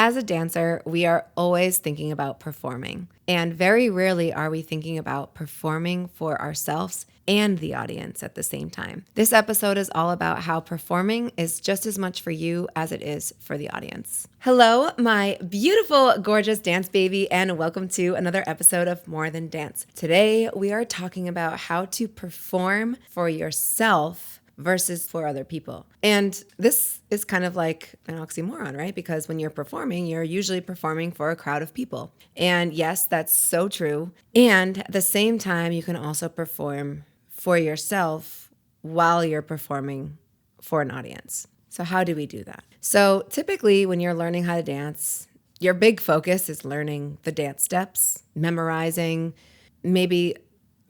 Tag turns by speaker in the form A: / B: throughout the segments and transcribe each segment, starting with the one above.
A: As a dancer, we are always thinking about performing, and very rarely are we thinking about performing for ourselves and the audience at the same time. This episode is all about how performing is just as much for you as it is for the audience. Hello, my beautiful, gorgeous dance baby, and welcome to another episode of More Than Dance. Today, we are talking about how to perform for yourself versus for other people. And this is kind of like an oxymoron, right? Because when you're performing, you're usually performing for a crowd of people. And yes, that's so true. And at the same time, you can also perform for yourself while you're performing for an audience. So how do we do that? So typically when you're learning how to dance, your big focus is learning the dance steps, memorizing, maybe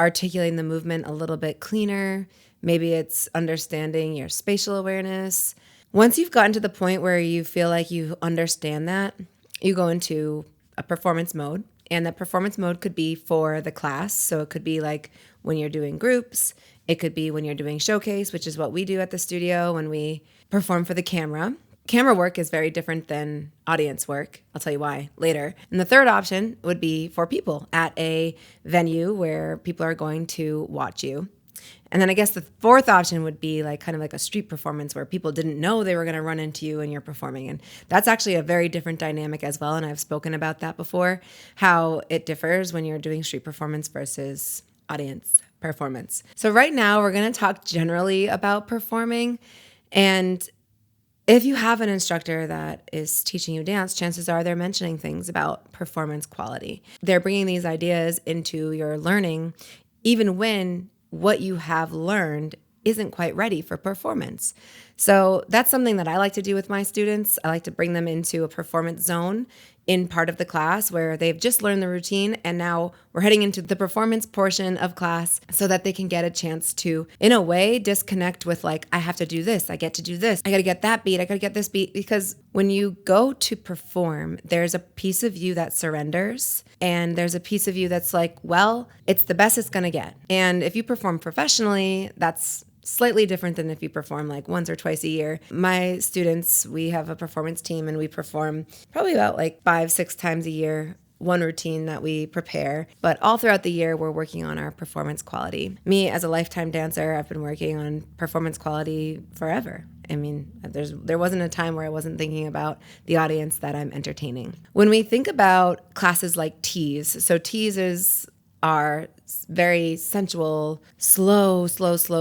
A: articulating the movement a little bit cleaner. Maybe it's understanding your spatial awareness. Once you've gotten to the point where you feel like you understand that, you go into a performance mode. And that performance mode could be for the class. So it could be like when you're doing groups. It could be when you're doing showcase, which is what we do at the studio when we perform for the camera. Camera work is very different than audience work. I'll tell you why later. And the third option would be for people at a venue where people are going to watch you. And then I guess the fourth option would be like kind of like a street performance where people didn't know they were going to run into you and you're performing. And that's actually a very different dynamic as well. And I've spoken about that before, how it differs when you're doing street performance versus audience performance. So right now we're going to talk generally about performing. And if you have an instructor that is teaching you dance, chances are they're mentioning things about performance quality. They're bringing these ideas into your learning, even when what you have learned isn't quite ready for performance. So that's something that I like to do with my students. I like to bring them into a performance zone in part of the class where they've just learned the routine and now we're heading into the performance portion of class so that they can get a chance to, in a way, disconnect with like, I have to do this, I get to do this, I got to get that beat, I got to get this beat. Because when you go to perform, there's a piece of you that surrenders and there's a piece of you that's like, well, it's the best it's going to get. And if you perform professionally, that's slightly different than if you perform like once or twice a year. My students, we have a performance team and we perform probably about like 5-6 times a year, one routine that we prepare. But all throughout the year, we're working on our performance quality. Me, as a lifetime dancer, I've been working on performance quality forever. I mean, there wasn't a time where I wasn't thinking about the audience that I'm entertaining. When we think about classes like tease, so teases are very sensual, slow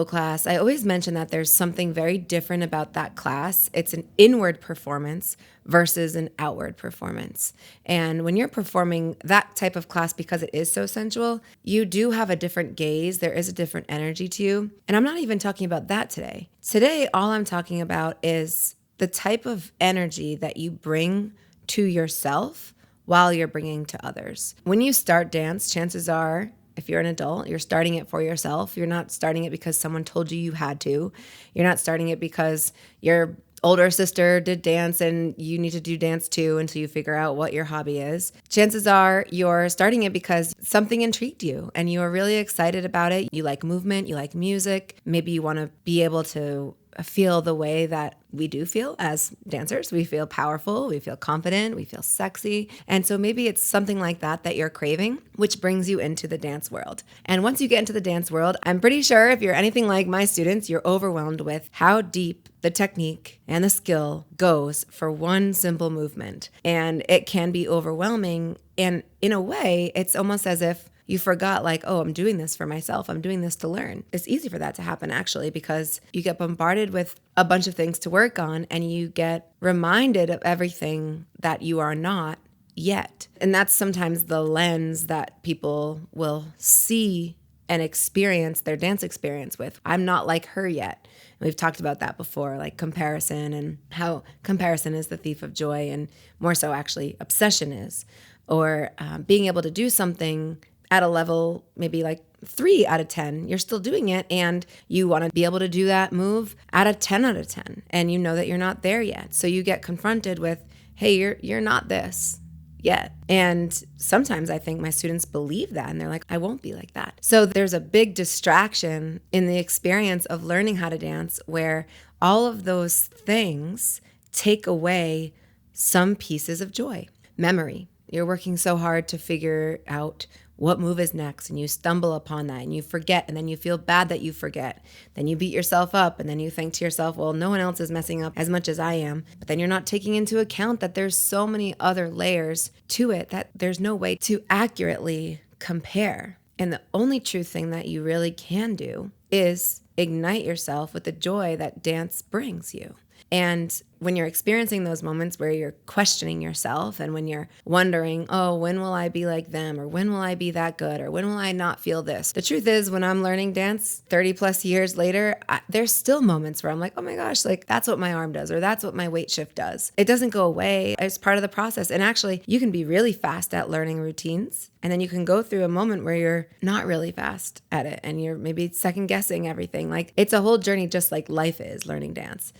A: class. I always mention that there's something very different about that class. It's an inward performance versus an outward performance. And when you're performing that type of class, because it is so sensual, you do have a different gaze. There is a different energy to you. And I'm not even talking about that today. Today, all I'm talking about is the type of energy that you bring to yourself while you're bringing to others. When you start dance, chances are, if you're an adult, you're starting it for yourself. You're not starting it because someone told you you had to. You're not starting it because your older sister did dance and you need to do dance too until you figure out what your hobby is. Chances are you're starting it because something intrigued you and you are really excited about it. You like movement, you like music. Maybe you want to be able to feel the way that we do feel as dancers. We feel powerful, we feel confident, we feel sexy. And so maybe it's something like that that you're craving, which brings you into the dance world. And once you get into the dance world, I'm pretty sure if you're anything like my students, you're overwhelmed with how deep the technique and the skill goes for one simple movement. And it can be overwhelming. And in a way, it's almost as if you forgot like, oh, I'm doing this for myself. I'm doing this to learn. It's easy for that to happen actually because you get bombarded with a bunch of things to work on and you get reminded of everything that you are not yet. And that's sometimes the lens that people will see and experience their dance experience with. I'm not like her yet. And we've talked about that before, like comparison and how comparison is the thief of joy and more so actually obsession is. Or being able to do something at a level maybe like 3 out of 10, you're still doing it and you want to be able to do that move at a 10 out of 10 and you know that you're not there yet. So you get confronted with, hey, you're not this yet. And sometimes I think my students believe that and they're like, I won't be like that. So there's a big distraction in the experience of learning how to dance where all of those things take away some pieces of joy. Memory. You're working so hard to figure out what move is next, and you stumble upon that and you forget, and then you feel bad that you forget. Then you beat yourself up, and then you think to yourself, well, no one else is messing up as much as I am. But then you're not taking into account that there's so many other layers to it that there's no way to accurately compare. And the only true thing that you really can do is ignite yourself with the joy that dance brings you. And when you're experiencing those moments where you're questioning yourself, and when you're wondering, oh, when will I be like them? Or when will I be that good? Or when will I not feel this? The truth is, when I'm learning dance 30 plus years later, there's still moments where I'm like, oh my gosh, like that's what my arm does, or that's what my weight shift does. It doesn't go away. It's part of the process. And actually, you can be really fast at learning routines. And then you can go through a moment where you're not really fast at it, and you're maybe second guessing everything. Like, it's a whole journey, just like life is learning dance.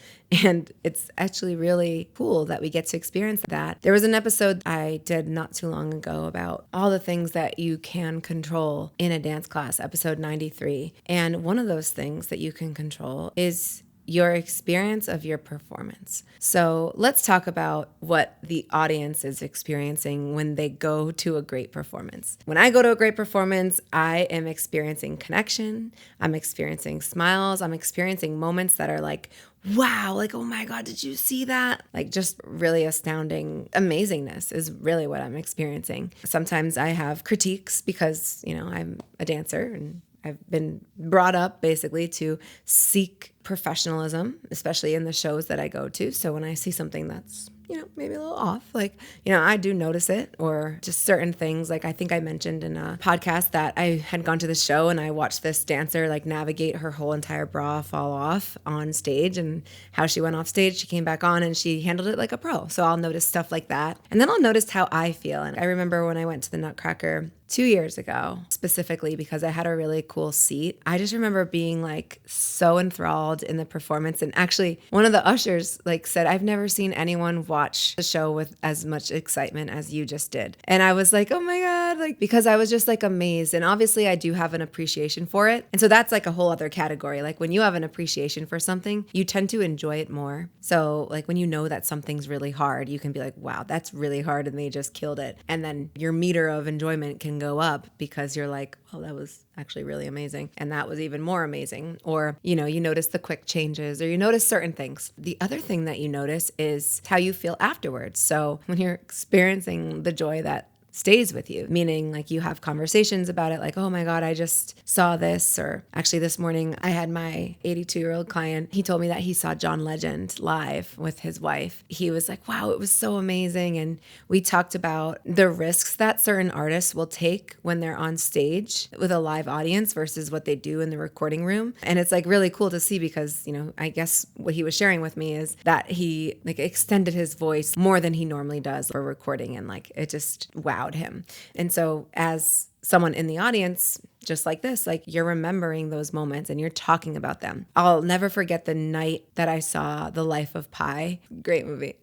A: And it's actually really cool that we get to experience that. There was an episode I did not too long ago about all the things that you can control in a dance class, episode 93. And one of those things that you can control is your experience of your performance. So let's talk about what the audience is experiencing when they go to a great performance. When I go to a great performance, I am experiencing connection. I'm experiencing smiles. I'm experiencing moments that are like, wow, like, oh my God, did you see that? Like, just really astounding amazingness is really what I'm experiencing. Sometimes I have critiques because, I'm a dancer, and I've been brought up basically to seek professionalism, especially in the shows that I go to. So when I see something that's, maybe a little off, like, I do notice it, or just certain things. Like, I think I mentioned in a podcast that I had gone to the show and I watched this dancer like navigate her whole entire bra fall off on stage, and how she went off stage, she came back on and she handled it like a pro. So I'll notice stuff like that. And then I'll notice how I feel. And I remember when I went to the Nutcracker 2 years ago, specifically because I had a really cool seat, I just remember being like so enthralled in the performance. And actually, one of the ushers said, I've never seen anyone watch the show with as much excitement as you just did. And I was like, oh my God, because I was just amazed. And obviously I do have an appreciation for it. And so that's a whole other category. Like, when you have an appreciation for something, you tend to enjoy it more. So when you know that something's really hard, you can be like, wow, that's really hard, and they just killed it. And then your meter of enjoyment can go up because you're like, well, that was actually really amazing. And that was even more amazing. Or, you notice the quick changes, or you notice certain things. The other thing that you notice is how you feel afterwards. So when you're experiencing the joy that stays with you, meaning you have conversations about it, like, oh my God, I just saw this. Or actually this morning I had my 82-year-old client. He told me that he saw John Legend live with his wife. He was like, wow, it was so amazing. And we talked about the risks that certain artists will take when they're on stage with a live audience versus what they do in the recording room. And it's really cool to see because, I guess what he was sharing with me is that he extended his voice more than he normally does for recording. And it just, wow, him. And so as someone in the audience, just like this, you're remembering those moments and you're talking about them. I'll never forget the night that I saw The Life of Pi. Great movie.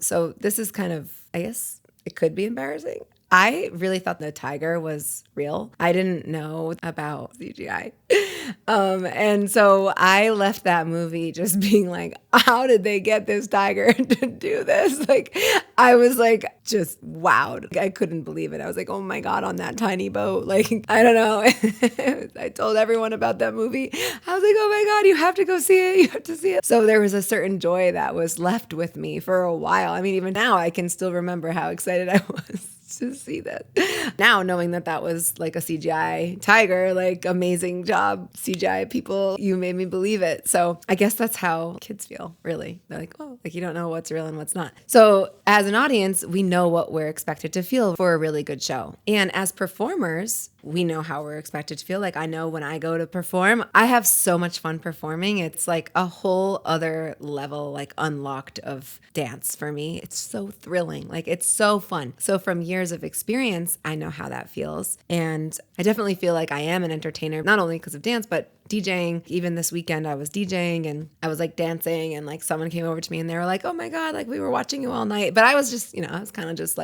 A: So this is kind of, I guess it could be embarrassing. I really thought the tiger was real. I didn't know about CGI. And so I left that movie just being like, how did they get this tiger to do this? I was just wowed. I couldn't believe it. I was like, oh my God, on that tiny boat. I don't know. I told everyone about that movie. I was like, oh my God, you have to go see it. You have to see it. So there was a certain joy that was left with me for a while. I mean, even now I can still remember how excited I was to see that. Now, knowing that was a CGI tiger, amazing job, CGI people, you made me believe it. So I guess that's how kids feel, really. They're like, oh, you don't know what's real and what's not. So as an audience, we know what we're expected to feel for a really good show. And as performers, we know how we're expected to feel. I know when I go to perform, I have so much fun performing. It's a whole other level, unlocked of dance for me. It's so thrilling. It's so fun. So from years of experience, I know how that feels. And I definitely feel like I am an entertainer, not only because of dance, but DJing. Even this weekend I was DJing and I was dancing, and someone came over to me and they were like, oh my God, we were watching you all night. But I was just, I was kind of just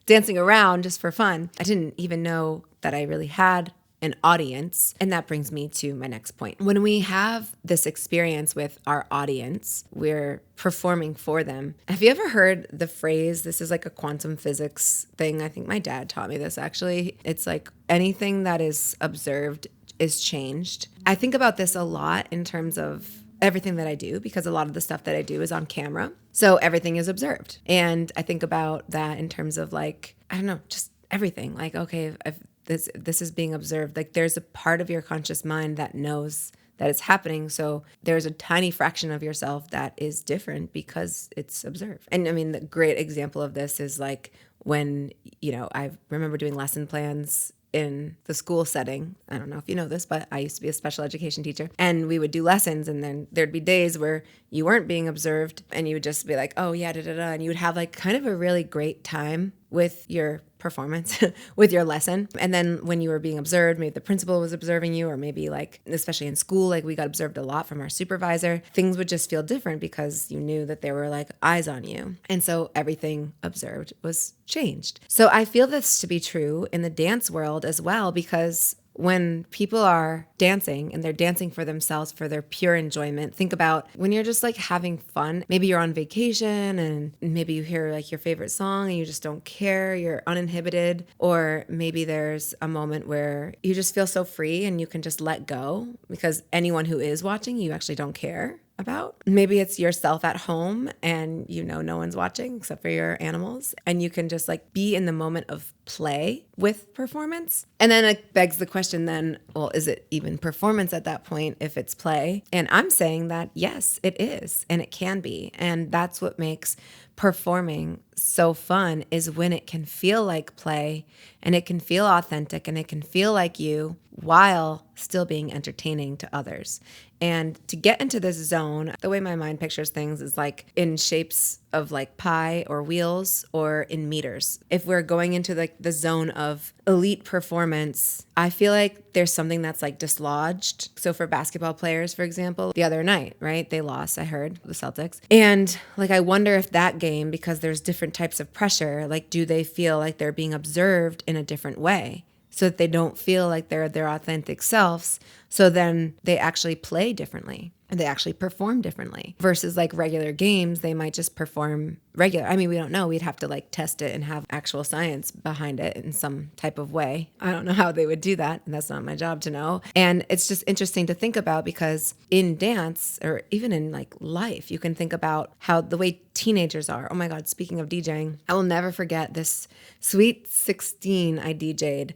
A: dancing around just for fun. I didn't even know that I really had an audience. And that brings me to my next point. When we have this experience with our audience, we're performing for them. Have you ever heard the phrase, this is like a quantum physics thing? I think my dad taught me this actually. It's like anything that is observed is changed. I think about this a lot in terms of everything that I do, because a lot of the stuff that I do is on camera. So everything is observed. And I think about that in terms of like, I don't know, just everything. Like, okay, if this is being observed, like there's a part of your conscious mind that knows that it's happening. So there's a tiny fraction of yourself that is different because it's observed. And I mean, the great example of this is like when, I remember doing lesson plans in the school setting. I don't know if you know this, but I used to be a special education teacher, and we would do lessons, and then there'd be days where you weren't being observed and you would just be like, oh yeah, da da da. And you would have like kind of a really great time with your performance, with your lesson. And then when you were being observed, maybe the principal was observing you, or maybe like, especially in school, like we got observed a lot from our supervisor, things would just feel different because you knew that there were like eyes on you. And so everything observed was changed. So I feel this to be true in the dance world as well, because when people are dancing and they're dancing for themselves, for their pure enjoyment, think about when you're just like having fun. Maybe you're on vacation and maybe you hear like your favorite song and you just don't care. You're uninhibited. Or maybe there's a moment where you just feel so free and you can just let go because anyone who is watching, you actually don't care about. Maybe it's yourself at home and no one's watching except for your animals, and you can just like be in the moment of play with performance. And then it begs the question then, well, is it even performance at that point if it's play? And I'm saying that yes, it is, and it can be. And that's what makes performing so fun, is when it can feel like play and it can feel authentic and it can feel like you while still being entertaining to others. And to get into this zone, the way my mind pictures things is like in shapes of like pie or wheels or in meters. If we're going into like the zone of elite performance, I feel like there's something that's like dislodged. So for basketball players, for example, the other night, right? They lost, I heard, the Celtics. And like, I wonder if that game, because there's different types of pressure, like, do they feel like they're being observed in a different way so that they don't feel like they're their authentic selves? So then they actually play differently and they actually perform differently versus like regular games. They might just perform regular. I mean, we don't know. We'd have to like test it and have actual science behind it in some type of way. I don't know how they would do that, and that's not my job to know. And it's just interesting to think about, because in dance, or even in like life, you can think about how the way teenagers are. Oh my God, speaking of DJing, I will never forget this Sweet 16 I DJ'd.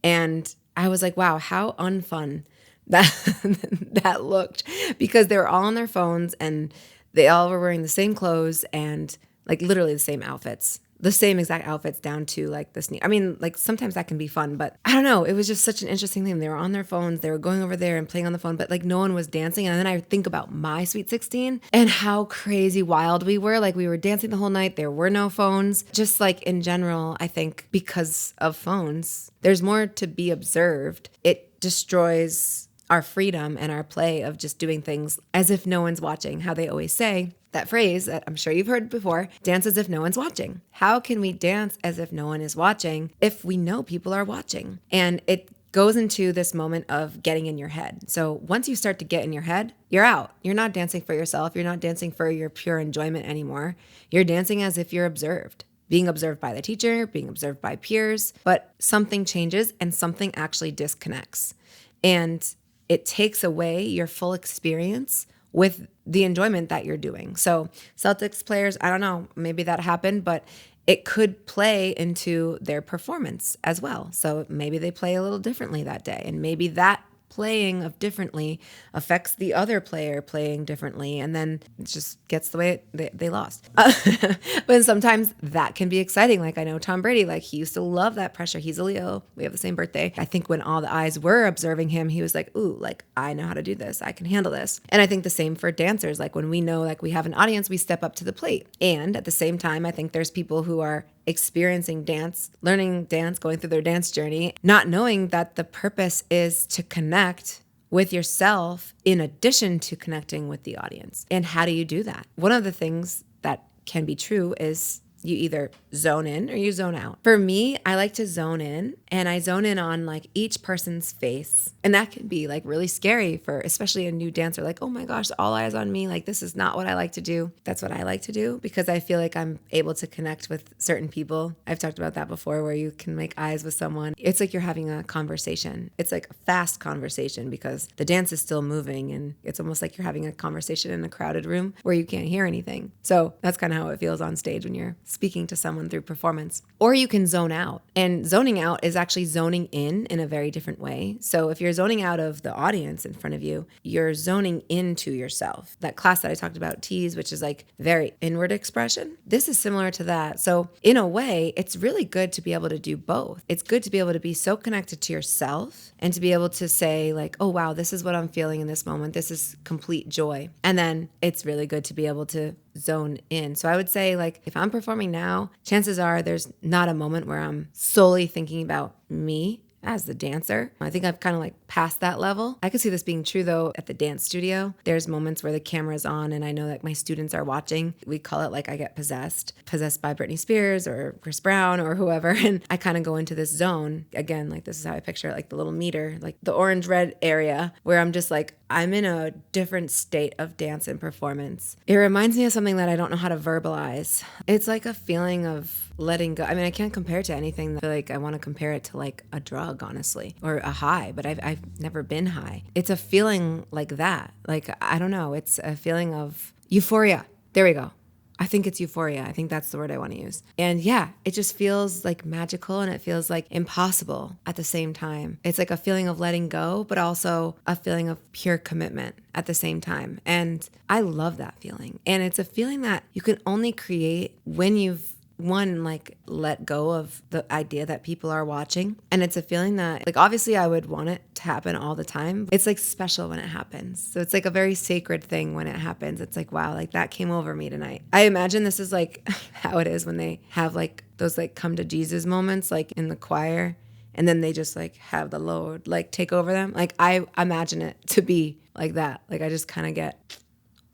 A: And I was like, wow, how unfun that looked, because they were all on their phones and they all were wearing the same clothes and like literally the same outfits, the same exact outfits down to like the sneak. I mean, like sometimes that can be fun, but I don't know. It was just such an interesting thing. They were on their phones. They were going over there and playing on the phone, but like no one was dancing. And then I think about my Sweet 16 and how crazy wild we were. Like we were dancing the whole night. There were no phones. Just like in general, I think because of phones, there's more to be observed. It destroys our freedom and our play of just doing things as if no one's watching. How they always say that phrase that I'm sure you've heard before, dance as if no one's watching. How can we dance as if no one is watching if we know people are watching? And it goes into this moment of getting in your head. So once you start to get in your head, you're out. You're not dancing for yourself. You're not dancing for your pure enjoyment anymore. You're dancing as if you're observed. Being observed by the teacher, being observed by peers, but something changes and something actually disconnects. And it takes away your full experience with the enjoyment that you're doing. So Celtics players, I don't know, maybe that happened, but it could play into their performance as well. So maybe they play a little differently that day, and maybe that playing of differently affects the other player playing differently, and then it just gets the way they lost. But sometimes that can be exciting. Like I know Tom Brady, like he used to love that pressure. He's a Leo. We have the same birthday. I think when all the eyes were observing him, he was like, ooh, like I know how to do this. I can handle this. And I think the same for dancers. Like when we know like we have an audience, we step up to the plate. And at the same time, I think there's people who are experiencing dance, learning dance, going through their dance journey, not knowing that the purpose is to connect with yourself in addition to connecting with the audience. And how do you do that? One of the things that can be true is You either zone in or you zone out. For me, I like to zone in, and I zone in on like each person's face. And that can be like really scary for especially a new dancer, like, oh my gosh, all eyes on me. Like, this is not what I like to do. That's what I like to do because I feel like I'm able to connect with certain people. I've talked about that before where you can make eyes with someone. It's like you're having a conversation. It's like a fast conversation because the dance is still moving, and it's almost like you're having a conversation in a crowded room where you can't hear anything. So that's kind of how it feels on stage when you're speaking to someone through performance. Or you can zone out. And zoning out is actually zoning in a very different way. So if you're zoning out of the audience in front of you, you're zoning into yourself. That class that I talked about, Tease, which is like very inward expression, this is similar to that. So in a way, it's really good to be able to do both. It's good to be able to be so connected to yourself and to be able to say like, oh wow, this is what I'm feeling in this moment. This is complete joy. And then it's really good to be able to zone in. So I would say like if I'm performing now, chances are there's not a moment where I'm solely thinking about me as the dancer. I think I've kind of like passed that level. I could see this being true though at the dance studio. There's moments where the camera's on and I know that my students are watching. We call it like I get possessed by Britney Spears or Chris Brown or whoever. And I kind of go into this zone. Again, like this is how I picture it, like the little meter, like the orange red area where I'm just like, I'm in a different state of dance and performance. It reminds me of something that I don't know how to verbalize. It's like a feeling of letting go. I mean, I can't compare it to anything. I feel like I want to compare it to like a drug, honestly, or a high, but I've never been high. It's a feeling like that. Like, I don't know. It's a feeling of euphoria. There we go. I think it's euphoria. I think that's the word I want to use. And yeah, it just feels like magical and it feels like impossible at the same time. It's like a feeling of letting go, but also a feeling of pure commitment at the same time. And I love that feeling. And it's a feeling that you can only create when you've like let go of the idea that people are watching. And it's a feeling that like, obviously I would want it to happen all the time. It's like special when it happens. So it's like a very sacred thing when it happens. It's like, wow, like that came over me tonight. I imagine this is like how it is when they have like those like come to Jesus moments, like in the choir. And then they just like have the Lord like take over them. Like I imagine it to be like that. Like I just kind of get,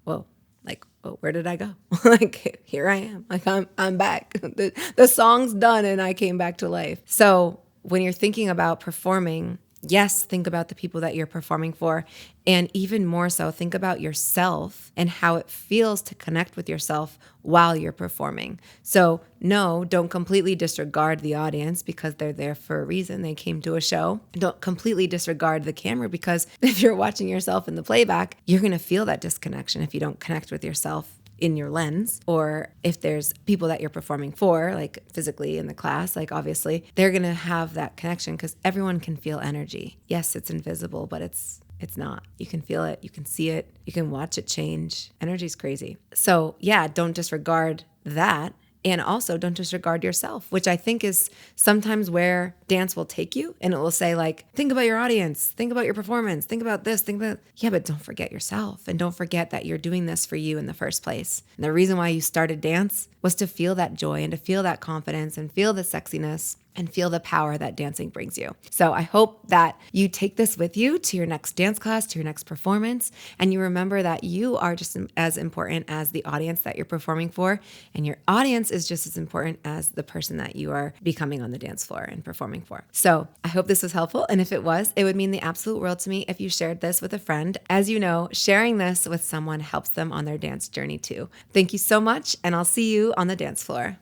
A: whoa. Like, oh, where did I go? Like, here I am. Like, I'm back. The song's done and I came back to life. So when you're thinking about performing, yes, think about the people that you're performing for. And even more so, think about yourself and how it feels to connect with yourself while you're performing. So no, don't completely disregard the audience because they're there for a reason. They came to a show. Don't completely disregard the camera because if you're watching yourself in the playback, you're going to feel that disconnection if you don't connect with yourself in your lens, or if there's people that you're performing for, like physically in the class, like obviously they're going to have that connection because everyone can feel energy. Yes, it's invisible, but it's not. You can feel it. You can see it. You can watch it change. Energy's crazy. So yeah, don't disregard that. And also don't disregard yourself, which I think is sometimes where dance will take you. And it will say like, think about your audience, think about your performance, think about this, yeah, but don't forget yourself. And don't forget that you're doing this for you in the first place. And the reason why you started dance was to feel that joy and to feel that confidence and feel the sexiness and feel the power that dancing brings you. So I hope that you take this with you to your next dance class, to your next performance, and you remember that you are just as important as the audience that you're performing for, and your audience is just as important as the person that you are becoming on the dance floor and performing for. So I hope this was helpful, and if it was, it would mean the absolute world to me if you shared this with a friend. As you know, sharing this with someone helps them on their dance journey too. Thank you so much, and I'll see you on the dance floor.